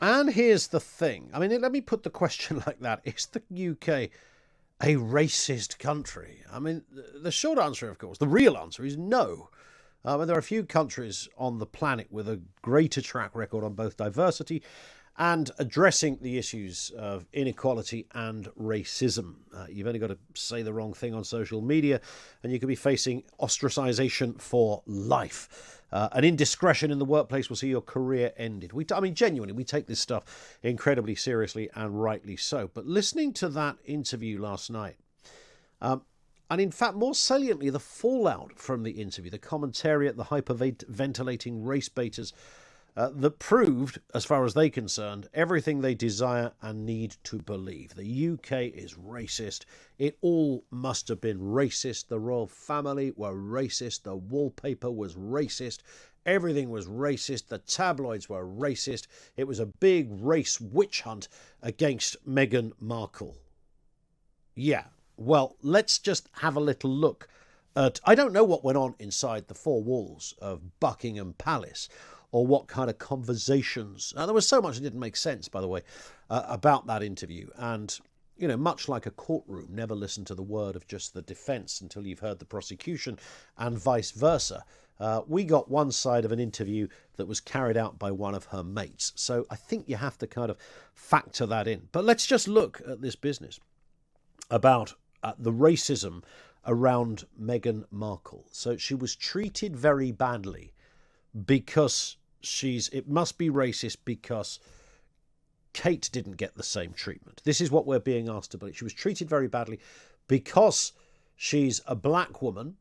And here's the thing. I mean, let me put the question like that. Is the UK a racist country? I mean, the short answer, of course, the real answer is no. There are a few countries on the planet with a greater track record on both diversity and addressing the issues of inequality and racism. You've only got to say the wrong thing on social media and you could be facing ostracization for life. An indiscretion in the workplace will see your career ended. Genuinely, we take this stuff incredibly seriously and rightly so. But listening to that interview last night, and in fact, more saliently, the fallout from the interview, the commentariat, the hyperventilating race baiters, that proved, as far as they're concerned, everything they desire and need to believe. The UK is racist. It all must have been racist. The royal family were racist. The wallpaper was racist. Everything was racist. The tabloids were racist. It was a big race witch hunt against Meghan Markle. Yeah, well, let's just have a little look at... I don't know what went on inside the four walls of Buckingham Palace, or what kind of conversations. There was so much that didn't make sense, by the way, about that interview. And, you know, much like a courtroom, never listen to the word of just the defence until you've heard the prosecution, and vice versa. We got one side of an interview that was carried out by one of her mates. So I think you have to kind of factor that in. But let's just look at this business about the racism around Meghan Markle. So she was treated very badly because it must be racist because Kate didn't get the same treatment. This is what we're being asked to believe. She was treated very badly because she's a black woman,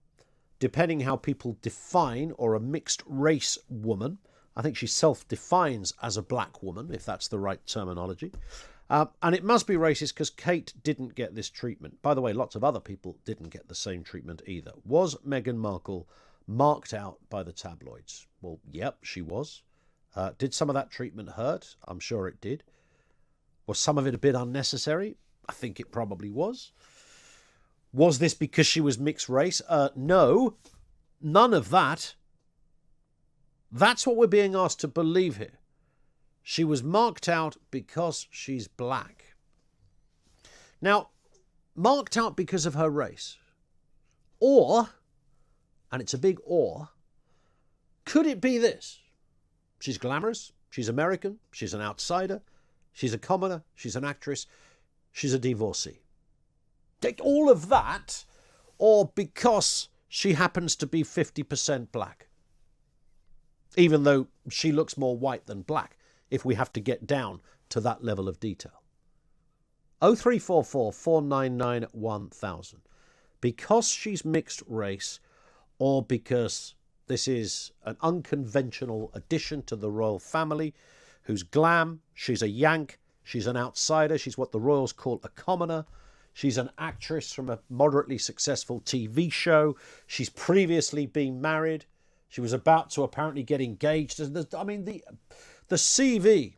depending how people define, or a mixed race woman. I think she self-defines as a black woman, if that's the right terminology. And it must be racist because Kate didn't get this treatment. By the way, lots of other people didn't get the same treatment either. Was Meghan Markle marked out by the tabloids? Well, yep, she was. Did some of that treatment hurt? I'm sure it did. Was some of it a bit unnecessary? I think it probably was. Was this because she was mixed race? No, none of that. That's what we're being asked to believe here. She was marked out because she's black. Now, marked out because of her race. Or, and it's a big or, could it be this? She's glamorous, she's American, she's an outsider, she's a commoner, she's an actress, she's a divorcee. Take all of that, or because she happens to be 50% black. Even though she looks more white than black, if we have to get down to that level of detail. 0344 499 1000. Because she's mixed race, or because this is an unconventional addition to the royal family, who's glam, she's a Yank, she's an outsider, she's what the royals call a commoner, she's an actress from a moderately successful TV show, she's previously been married, she was about to apparently get engaged. I mean, the CV,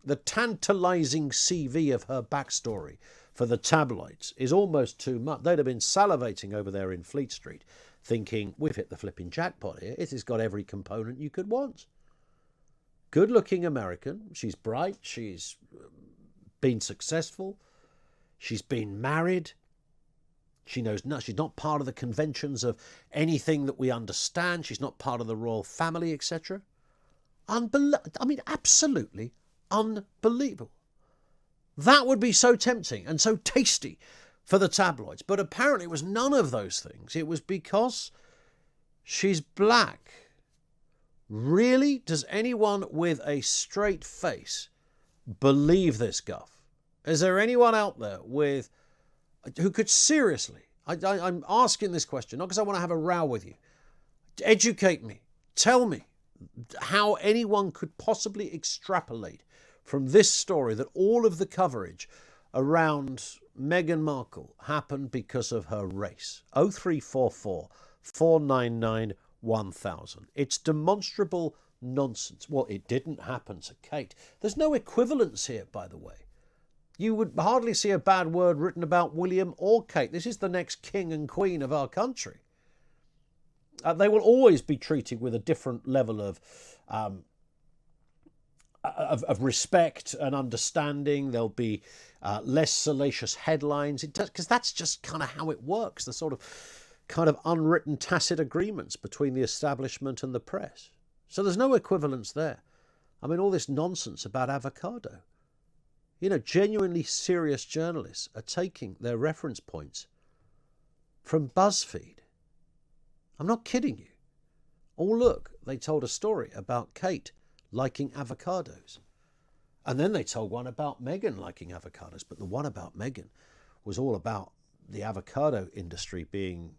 the tantalising CV of her backstory for the tabloids is almost too much. They'd have been salivating over there in Fleet Street, thinking, we've hit the flipping jackpot here. It has got every component you could want. Good-looking American. She's bright. She's been successful. She's been married. She knows no, she's not part of the conventions of anything that we understand. She's not part of the royal family, etc. Absolutely unbelievable. That would be so tempting and so tasty for the tabloids. But apparently it was none of those things. It was because she's black. Really? Does anyone with a straight face believe this guff? Is there anyone out there who could seriously, I'm asking this question, not because I want to have a row with you, educate me, tell me how anyone could possibly extrapolate from this story that all of the coverage around Meghan Markle happened because of her race. 0344 499 1000. It's demonstrable nonsense. Well, it didn't happen to Kate. There's no equivalence here, by the way. You would hardly see a bad word written about William or Kate. This is the next king and queen of our country. They will always be treated with a different level of of respect and understanding. There'll be less salacious headlines, because that's just kind of how it works, the sort of kind of unwritten tacit agreements between the establishment and the press. So there's no equivalence there. I mean, all this nonsense about avocado. You know, genuinely serious journalists are taking their reference points from BuzzFeed. I'm not kidding you. Oh, look, they told a story about Kate liking avocados. And then they told one about Meghan liking avocados. But the one about Meghan was all about the avocado industry being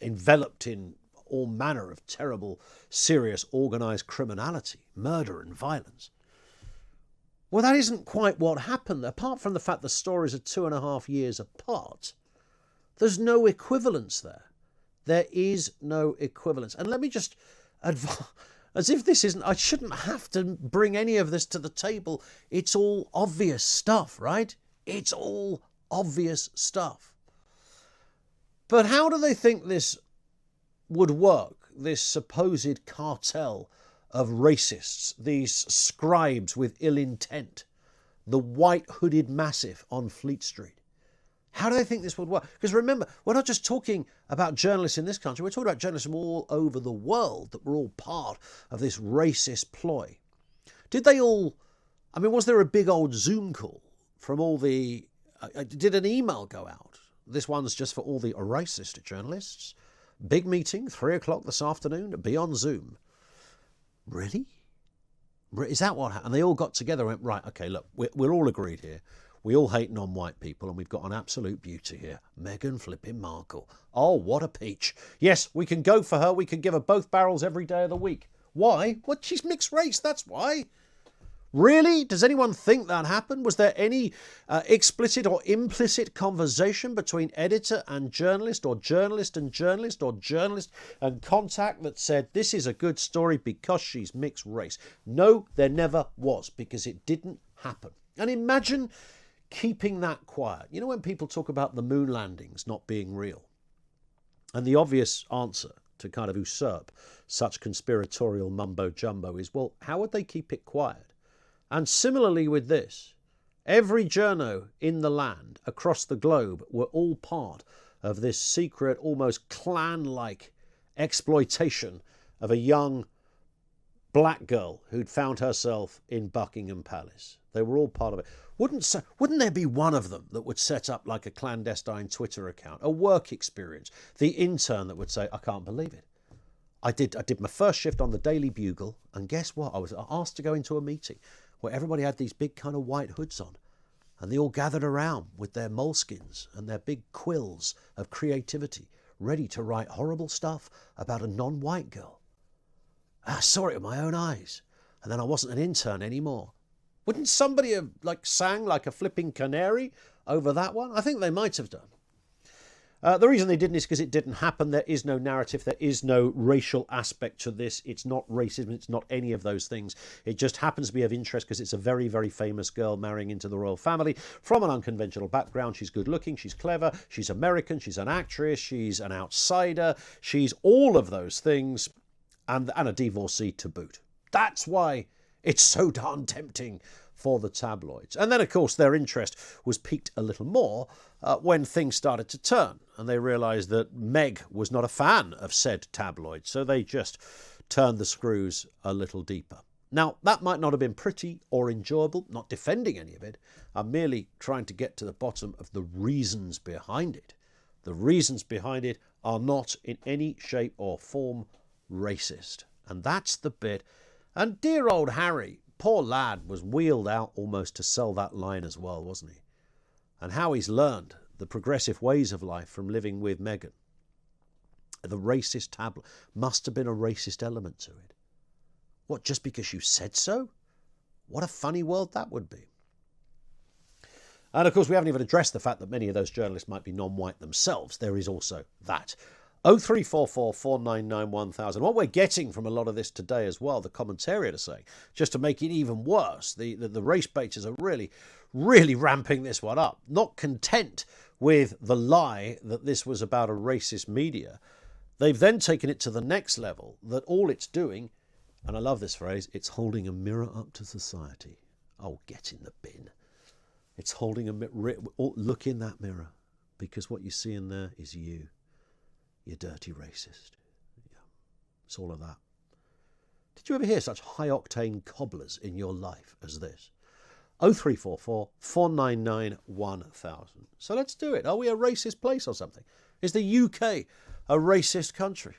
enveloped in all manner of terrible, serious, organised criminality, murder and violence. Well, that isn't quite what happened. Apart from the fact the stories are 2.5 years apart, there's no equivalence there. There is no equivalence. And let me just advise, as if this isn't, I shouldn't have to bring any of this to the table. It's all obvious stuff, right? It's all obvious stuff. But how do they think this would work, this supposed cartel of racists, these scribes with ill intent, the white hooded massive on Fleet Street? How do they think this would work? Because remember, we're not just talking about journalists in this country, we're talking about journalists from all over the world that were all part of this racist ploy. Did they all, I mean, was there a big old Zoom call from all the, did an email go out? This one's just for all the racist journalists. Big meeting, 3 o'clock this afternoon, be on Zoom. Really? Is that what happened? And they all got together and went, right, okay, look, we're all agreed here. We all hate non-white people, and we've got an absolute beauty here. Meghan flipping Markle. Oh, what a peach. Yes, we can go for her. We can give her both barrels every day of the week. Why? Well, she's mixed race, that's why. Really? Does anyone think that happened? Was there any explicit or implicit conversation between editor and journalist, or journalist and journalist, or journalist and contact that said, this is a good story because she's mixed race? No, there never was, because it didn't happen. And imagine keeping that quiet. You know, when people talk about the moon landings not being real, and the obvious answer to kind of usurp such conspiratorial mumbo jumbo is, well, how would they keep it quiet? And similarly with this, every journo in the land across the globe were all part of this secret, almost clan-like exploitation of a young black girl who'd found herself in Buckingham Palace. They were all part of it. Wouldn't there be one of them that would set up like a clandestine Twitter account, a work experience, the intern that would say, I can't believe it. I did my first shift on the Daily Bugle, and guess what? I was asked to go into a meeting where everybody had these big kind of white hoods on, and they all gathered around with their moleskins and their big quills of creativity, ready to write horrible stuff about a non-white girl. I saw it with my own eyes, and then I wasn't an intern anymore. Wouldn't somebody have sang like a flipping canary over that one? I think they might have done. The reason they didn't is because it didn't happen. There is no narrative. There is no racial aspect to this. It's not racism. It's not any of those things. It just happens to be of interest because it's a very, very famous girl marrying into the royal family from an unconventional background. She's good looking. She's clever. She's American. She's an actress. She's an outsider. She's all of those things, and a divorcee to boot. That's why it's so darn tempting for the tabloids. And then, of course, their interest was piqued a little more when things started to turn, and they realised that Meg was not a fan of said tabloid, so they just turned the screws a little deeper. Now, that might not have been pretty or enjoyable, not defending any of it. I'm merely trying to get to the bottom of the reasons behind it. The reasons behind it are not in any shape or form racist. And that's the bit. And dear old Harry, poor lad, was wheeled out almost to sell that line as well, wasn't he? And how he's learned the progressive ways of life from living with Meghan. The racist tabloid must have been a racist element to it. What, just because you said so? What a funny world that would be. And of course, we haven't even addressed the fact that many of those journalists might be non-white themselves. There is also that. 0344 499 1000. What we're getting from a lot of this today as well, the commentariat are saying, just to make it even worse, the race baiters are really, really ramping this one up. Not content with the lie that this was about a racist media, they've then taken it to the next level, that all it's doing And I love this phrase, it's holding a mirror up to society. Oh, get in the bin. It's holding a mirror. Look in that mirror, because what you see in there is you dirty racist. Yeah, it's all of that. Did you ever hear such high-octane cobblers in your life as this? 0344 499 1000. So let's do it. Are we a racist place or something? Is the UK a racist country?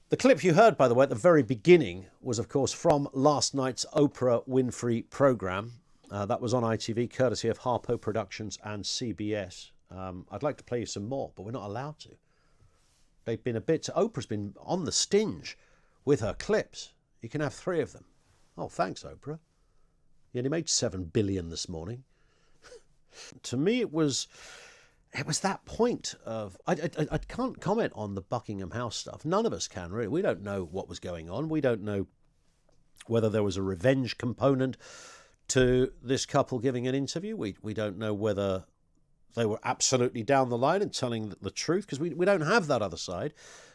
The clip you heard, by the way, at the very beginning was, of course, from last night's Oprah Winfrey programme. That was on ITV, courtesy of Harpo Productions and CBS. I'd like to play you some more, but we're not allowed to. They've been Oprah's been on the stinge with her clips. You can have 3 of them. Oh, thanks, Oprah. You only made 7 billion this morning. To me, it was that point of... I can't comment on the Buckingham House stuff. None of us can, really. We don't know what was going on. We don't know whether there was a revenge component to this couple giving an interview. We don't know whether they were absolutely down the line and telling the truth, because we don't have that other side.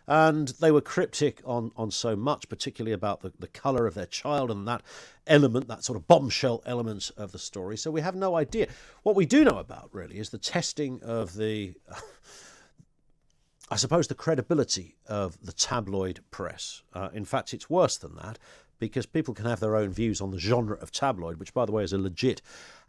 And they were cryptic on so much, particularly about the colour of their child and that element, that sort of bombshell element of the story. So we have no idea. What we do know about, really, is the testing of the, I suppose, the credibility of the tabloid press. In fact, it's worse than that, because people can have their own views on the genre of tabloid, which, by the way, is a legit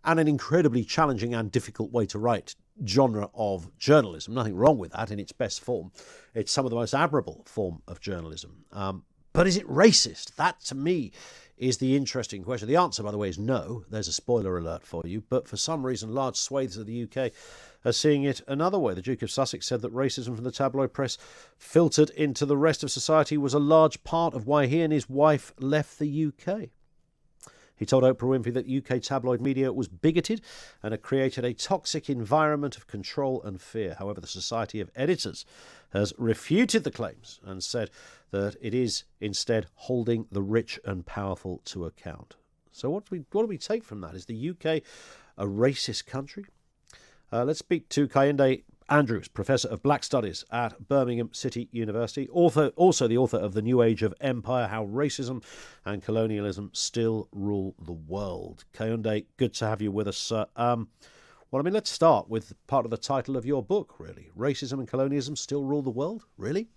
and an incredibly challenging and difficult way to write genre of journalism. Nothing wrong with that in its best form. It's some of the most admirable form of journalism. But is it racist? That, to me, is the interesting question. The answer, by the way, is no. There's a spoiler alert for you. But for some reason, large swathes of the UK are seeing it another way. The Duke of Sussex said that racism from the tabloid press filtered into the rest of society was a large part of why he and his wife left the UK. He told Oprah Winfrey that UK tabloid media was bigoted and had created a toxic environment of control and fear. However, the Society of Editors has refuted the claims and said that it is instead holding the rich and powerful to account. So what do we take from that? Is the UK a racist country? Let's speak to Kayinde Andrews, Professor of Black Studies at Birmingham City University, also the author of The New Age of Empire, How Racism and Colonialism Still Rule the World. Kayinde, good to have you with us, sir. Let's start with part of the title of your book, really. Racism and Colonialism Still Rule the World? Really?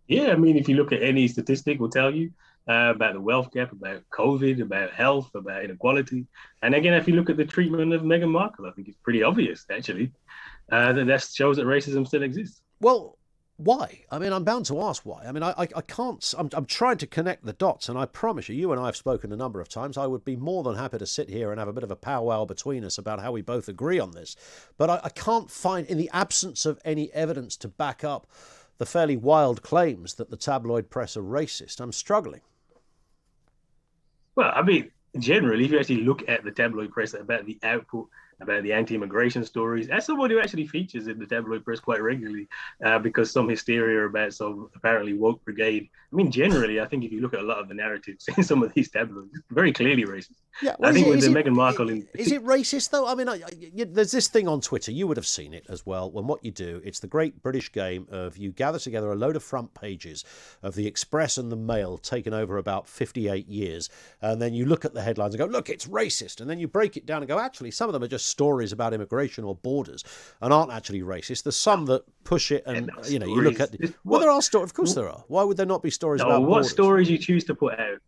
Yeah, if you look at any statistic, will tell you about the wealth gap, about COVID, about health, about inequality. And again, if you look at the treatment of Meghan Markle, I think it's pretty obvious, actually, that shows that racism still exists. Well, why? I'm bound to ask why. I can't... I'm trying to connect the dots, and I promise you and I have spoken a number of times. I would be more than happy to sit here and have a bit of a powwow between us about how we both agree on this. But I can't find, in the absence of any evidence to back up the fairly wild claims that the tabloid press are racist, I'm struggling. Well, generally, if you actually look at the tabloid press about the output, about the anti-immigration stories, as someone who actually features in the tabloid press quite regularly, because some hysteria about some apparently woke brigade. Generally, I think if you look at a lot of the narratives in some of these tabloids, it's very clearly racist. Yeah, well, I think with the Meghan Markle... Is it racist, though? There's this thing on Twitter, you would have seen it as well, when what you do, it's the great British game of you gather together a load of front pages of the Express and the Mail taken over about 58 years, and then you look at the headlines and go, look, it's racist, and then you break it down and go, actually, some of them are just stories about immigration or borders and aren't actually racist. There's some that push it and, you look at... Well, there are stories, of course there are. Why would there not be stories about what borders? Stories you choose to put out.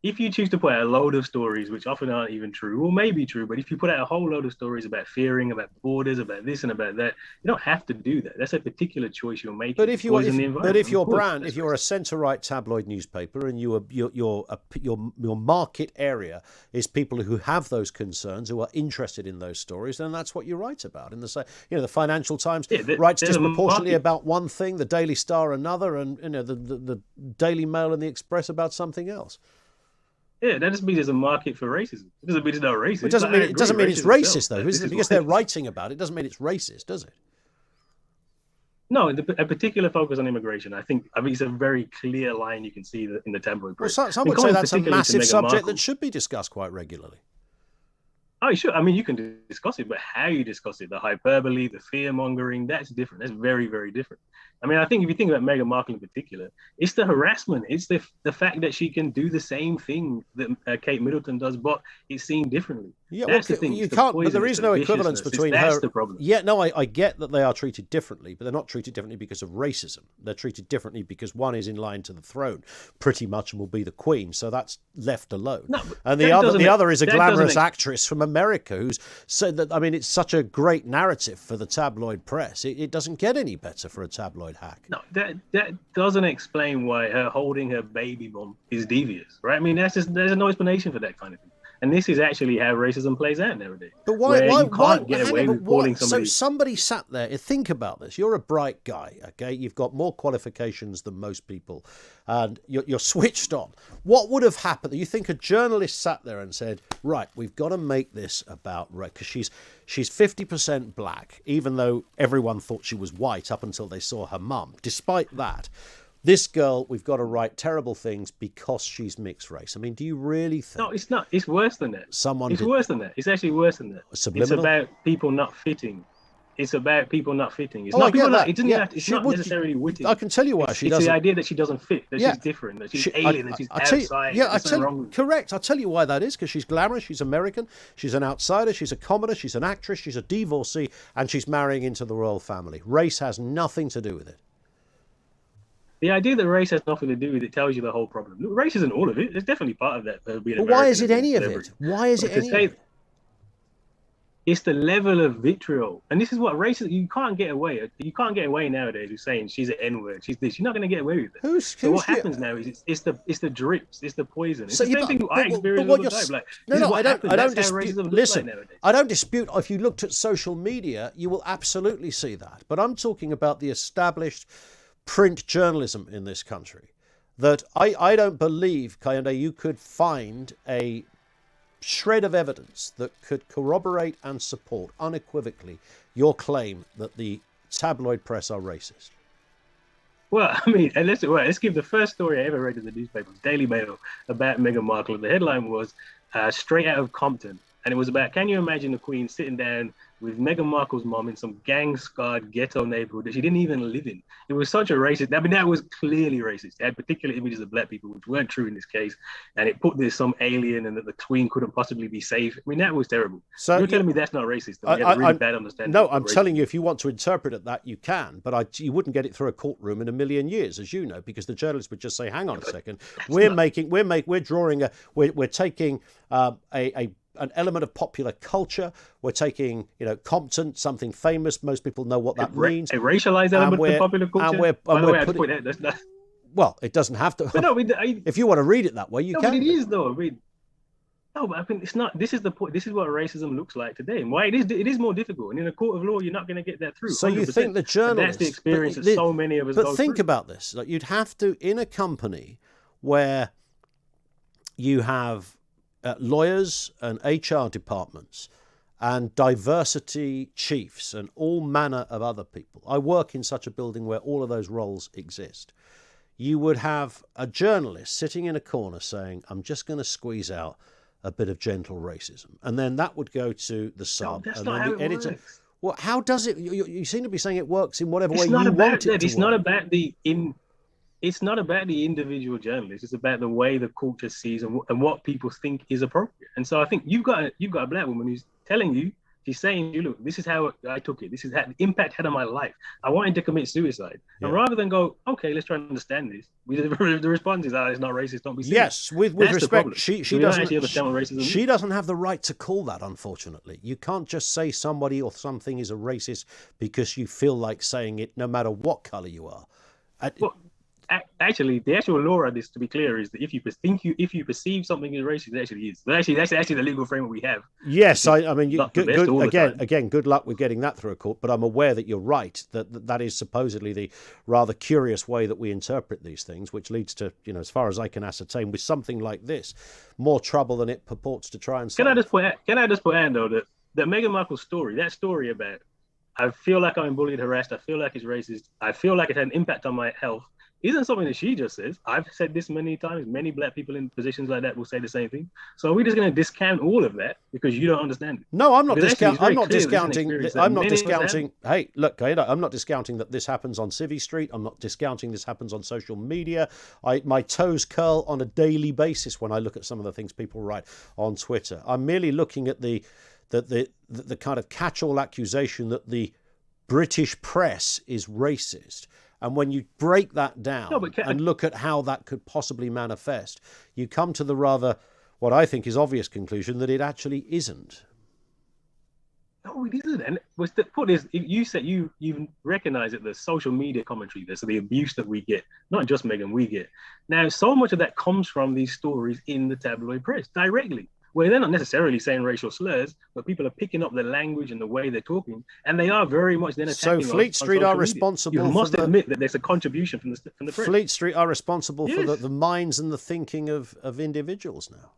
If you choose to put out a load of stories, which often aren't even true, or may be true, but if you put out a whole load of stories about fearing, about borders, about this and about that, you don't have to do that. That's a particular choice you're making. But if you're a centre-right tabloid newspaper and your market area is people who have those concerns, who are interested in those stories, then that's what you write about. And the Financial Times writes disproportionately about one thing, the Daily Star another, and the Daily Mail and the Express about something else. Yeah, that just means there's a market for racism. It doesn't mean it's not racist. It doesn't mean it's racist, though, is it? Because they're writing about it doesn't mean it's racist, does it? No, a particular focus on immigration. I think it's a very clear line you can see in the tabloid press. Well, some would say that's a massive subject that should be discussed quite regularly. Oh, sure. I mean, you can discuss it, but how you discuss it, the hyperbole, the fear mongering, that's different. That's very, very different. I mean, I think if you think about Meghan Markle in particular, it's the harassment. It's the fact that she can do the same thing that Kate Middleton does, but it's seen differently. Yeah, That's well, the thing. you It's the can't, but poison, there it's is the no equivalence viciousness. between That's her. the problem. Yeah, no, I get that they are treated differently, but they're not treated differently because of racism. They're treated differently because one is in line to the throne, pretty much, and will be the queen. So that's left alone. No, and the other is a glamorous actress from America who's said that. I mean, it's such a great narrative for the tabloid press. It doesn't get any better for a tabloid hack. No, that doesn't explain why her holding her baby bump is devious, right? I mean, there's no explanation for that kind of thing. And this is actually how racism plays out nowadays. But why you can't get away with calling somebody. So somebody sat there. Think about this. You're a bright guy, okay? You've got more qualifications than most people, and you're switched on. What would have happened? You think a journalist sat there and said, "Right, we've got to make this about race because she's 50% black, even though everyone thought she was white up until they saw her mum. Despite that." This girl, we've got to write terrible things because she's mixed race. I mean, do you really think... No, it's not. It's worse than that. Worse than that. It's actually worse than that. Subliminal? It's about people not fitting. It's about people not fitting. It's not people not... It doesn't it's not necessarily witty. I can tell you why she doesn't... It's the idea that she doesn't fit, that she's different, that she's alien, that she's outside. Correct. I'll tell you why that is, because she's glamorous, she's American, she's an outsider, she's a commoner, she's an actress, she's a divorcee, and she's marrying into the royal family. Race has nothing to do with it. The idea that race has nothing to do with it tells you the whole problem. Race isn't all of it. It's definitely part of that. But why is it any of it? Why is it any of it? It's the level of vitriol. And this is what race is. You can't get away. You can't get away nowadays with saying she's an N-word. She's this. You're not going to get away with it. So what happens now is it's the drips. It's the poison. It's the same thing I experience all the time. Like, no, I don't dispute. Listen, I don't dispute. If you looked at social media, you will absolutely see that. But I'm talking about the established print journalism in this country, that I don't believe, Kayode, you could find a shred of evidence that could corroborate and support unequivocally your claim that the tabloid press are racist. Well, I mean, and let's give the first story I ever read in the newspaper, Daily Mail, about Meghan Markle. The headline was straight out of Compton. And it was about, can you imagine the Queen sitting down with Meghan Markle's mom in some gang-scarred ghetto neighborhood that she didn't even live in? It was such a racist. I mean, that was clearly racist. It had particular images of black people, which weren't true in this case. And it put this some alien and that the Queen couldn't possibly be safe. I mean, that was terrible. So you're telling me that's not racist? That we have a really bad understanding. No, I'm telling you, if you want to interpret it that, you can. But you wouldn't get it through a courtroom in a million years, as you know, because the journalists would just say, hang on a second. We're taking an element of popular culture. We're taking, Compton, something famous. Most people know what that means. A racialized element of popular culture. Well, it doesn't have to. But no, if you want to read it that way, you can. But it is though. I mean, no, but I mean, it's not. This is the point. This is what racism looks like today, and why it is more difficult. And in a court of law, you're not going to get that through. So 100%. You think the journalists? That's the experience that so many of us. But think about this: like, you'd have to, in a company where you have lawyers and HR departments and diversity chiefs and all manner of other people. I work in such a building where all of those roles exist. You would have a journalist sitting in a corner saying, I'm just going to squeeze out a bit of gentle racism. And then that would go to the sub. No, that's and not then how the it editor. Works. Well, how does it? You seem to be saying it works in whatever way you want it to work. It's not about the individual journalist. It's about the way the culture sees and what people think is appropriate. And so I think you've got a black woman who's telling you, she's saying, "You look, this is how I took it. This is how the impact had on my life. I wanted to commit suicide." Yeah. And rather than go, "Okay, let's try and understand this," the response is, "It's not racist. Don't be serious." Yes, with respect, she doesn't actually understand what racism is. She doesn't have the right to call that. Unfortunately, you can't just say somebody or something is a racist because you feel like saying it, no matter what color you are. Actually, the actual law on this, to be clear, is that if you perceive something is racist, it actually is. That's actually the legal framework we have. Yes, I mean, good luck with getting that through a court. But I'm aware that you're right. That is supposedly the rather curious way that we interpret these things, which leads to, as far as I can ascertain, with something like this, more trouble than it purports to try and solve. Can I just point out though that Meghan Markle's story, that story about I feel like I'm bullied, harassed, I feel like it's racist, I feel like it had an impact on my health. isn't something that she just says. I've said this many times. Many black people in positions like that will say the same thing. So we're just going to discount all of that because you don't understand it. No, I'm not discounting. I'm not Because discounting. Hey, look, I'm not discounting that this happens on Civvy Street. I'm not discounting this happens on social media. My toes curl on a daily basis when I look at some of the things people write on Twitter. I'm merely looking at the kind of catch-all accusation that the British press is racist. And when you break that down and look at how that could possibly manifest, you come to the rather, what I think is obvious conclusion that it actually isn't. No, it isn't. And the point is, you said you recognize that the social media commentary, so the abuse that we get, not just Meghan, we get. Now, so much of that comes from these stories in the tabloid press directly, where they're not necessarily saying racial slurs, but people are picking up the language and the way they're talking, and they are very much then attacking. So Fleet Street are responsible. You must admit that there's a contribution from the press. Fleet Street are responsible for the minds and the thinking of individuals now.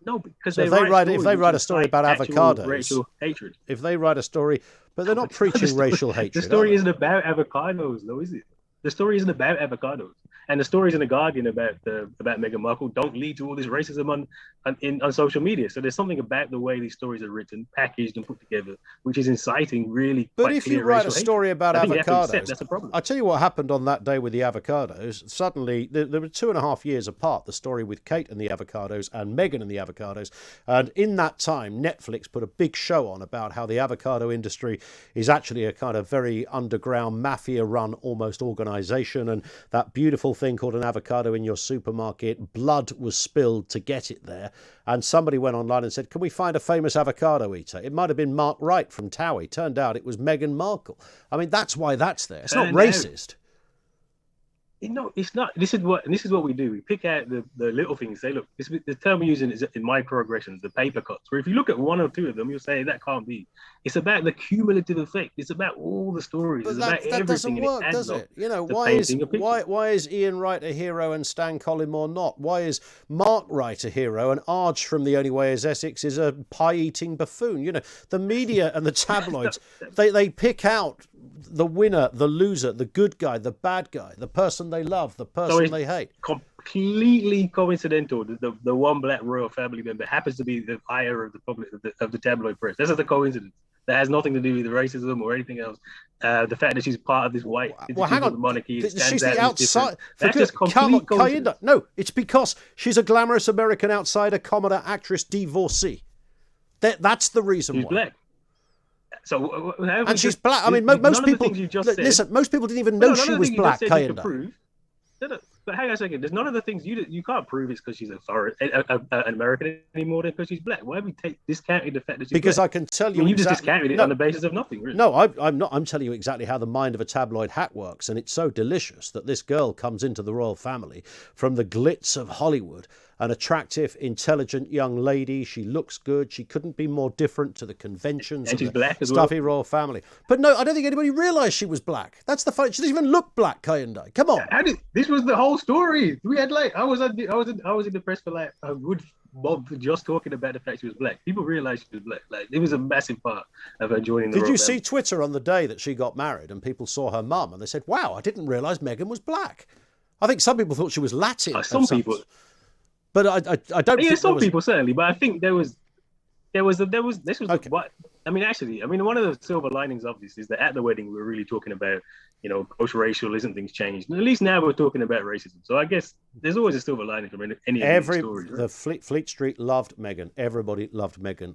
No, because so if they write a story about avocados, racial hatred. If they write a story, but they're not preaching racial hatred. The story isn't about avocados, though, is it? The story isn't about avocados. And the stories in the Guardian about Meghan Markle don't lead to all this racism on social media. So there's something about the way these stories are written, packaged, and put together, which is inciting really. But if you write a story about avocados, that's a problem. I'll tell you what happened on that day with the avocados. Suddenly, there were 2.5 years apart. The story with Kate and the avocados and Meghan and the avocados, and in that time, Netflix put a big show on about how the avocado industry is actually a kind of very underground, mafia-run almost organisation, and that beautiful thing called an avocado in your supermarket, blood was spilled to get it there, and somebody went online and said, can we find a famous avocado eater? It might have been Mark Wright from Towie. Turned out it was Meghan Markle. I mean, that's why that's there. It's not racist. No, it's not. This is what we do. We pick out the little things. Say, look, the term we're using is in microaggressions, the paper cuts. Where if you look at one or two of them, you'll say that can't be. It's about the cumulative effect. It's about all the stories. It's about everything. Doesn't work, does it? You know, why is Ian Wright a hero and Stan Collymore not? Why is Mark Wright a hero and Arj from The Only Way Is Essex is a pie-eating buffoon? You know, the media and the tabloids, they pick out the winner, the loser, the good guy, the bad guy, the person they love, the person they hate. Completely coincidental. The one black royal family member happens to be the ire of the public of the tabloid press. This is a coincidence. That has nothing to do with racism or anything else. The fact that she's part of this white monarchy. She's the outside. That's just complete coincidence. No, it's because she's a glamorous American outsider, commoner, actress, divorcee. That's the reason why. She's black. So, and she's black. I mean, most people. Listen, most people didn't even know she was black. But hang on a second. There's none of the things you can't prove it's because she's an American anymore than because she's black. Why have we discounted the fact that she's because black? I can tell you. You just discounted it on the basis of nothing, really. No, I'm not. I'm telling you exactly how the mind of a tabloid hack works, and it's so delicious that this girl comes into the royal family from the glitz of Hollywood. An attractive, intelligent young lady. She looks good. She couldn't be more different to the conventions and she's black as stuffy royal family. But no, I don't think anybody realised she was black. That's the fact. She doesn't even look black, Kayende. Come on. This was the whole story. We had I was in the press for like a good month just talking about the fact she was black. People realised she was black. Like it was a massive part of her joining the royal family. Did you see Twitter on the day that she got married and people saw her mum and they said, "Wow, I didn't realise Meghan was black." I think some people thought she was Latin. Some people. But I don't. Yeah, some people certainly, but I think this was okay. What I mean. Actually, one of the silver linings of this is that at the wedding we were really talking about, post-racial, isn't things changed? And at least now we're talking about racism. So I guess there's always a silver lining from any of these stories. Right? The Fleet Street loved Meghan. Everybody loved Meghan.